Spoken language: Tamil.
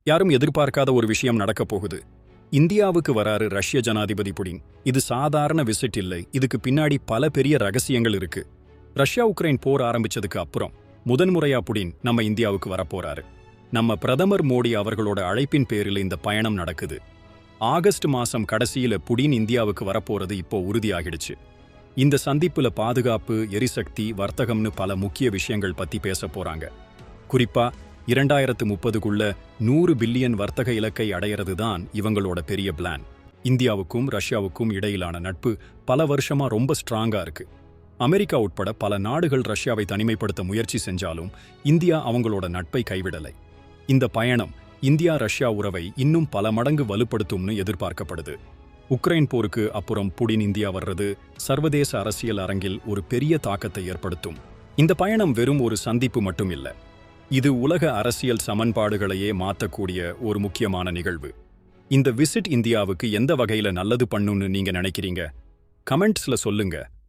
யாரும் எதிர்பார்க்காத ஒரு விஷயம் நடக்கப் போகுது. இந்தியாவுக்கு வராரு ரஷ்ய ஜனாதிபதி புடின். இது சாதாரண விசிட் இல்லை, இதுக்கு பின்னாடி பல பெரிய ரகசியங்கள் இருக்கு. ரஷ்யா உக்ரைன் போர் ஆரம்பிச்சதுக்கு அப்புறம் முதன்முறையா புடின் நம்ம இந்தியாவுக்கு வரப்போறாரு. நம்ம பிரதமர் மோடி அவர்களோட அழைப்பின் பேரில் இந்த பயணம் நடக்குது. ஆகஸ்ட் மாசம் கடைசியில புடின் இந்தியாவுக்கு வரப்போறது இப்போ உறுதியாகிடுச்சு. இந்த சந்திப்புல பாதுகாப்பு, எரிசக்தி, வர்த்தகம்னு பல முக்கிய விஷயங்கள் பத்தி பேச போறாங்க. குறிப்பா 2030க்குள்ள 100 பில்லியன் வர்த்தக இலக்கை அடையிறது தான் இவங்களோட பெரிய பிளான். இந்தியாவுக்கும் ரஷ்யாவுக்கும் இடையிலான நட்பு பல வருஷமா ரொம்ப ஸ்ட்ராங்கா இருக்கு. அமெரிக்கா உட்பட பல நாடுகள் ரஷ்யாவை தனிமைப்படுத்த முயற்சி செஞ்சாலும் இந்தியா அவங்களோட நட்பை கைவிடலை. இந்த பயணம் இந்தியா ரஷ்யா உறவை இன்னும் பல மடங்கு வலுப்படுத்தும்னு எதிர்பார்க்கப்படுது. உக்ரைன் போருக்கு அப்புறம் புடின் இந்தியா வர்றது சர்வதேச அரசியல் அரங்கில் ஒரு பெரிய தாக்கத்தை ஏற்படுத்தும். இந்த பயணம் வெறும் ஒரு சந்திப்பு மட்டும் இல்ல, இது உலக அரசியல் சமன்பாடுகளையே மாற்றக்கூடிய ஒரு முக்கியமான நிகழ்வு. இந்த விசிட் இந்தியாவுக்கு எந்த வகையில நல்லது பண்ணுன்னு நீங்க நினைக்கிறீங்க? கமெண்ட்ஸ்ல சொல்லுங்க.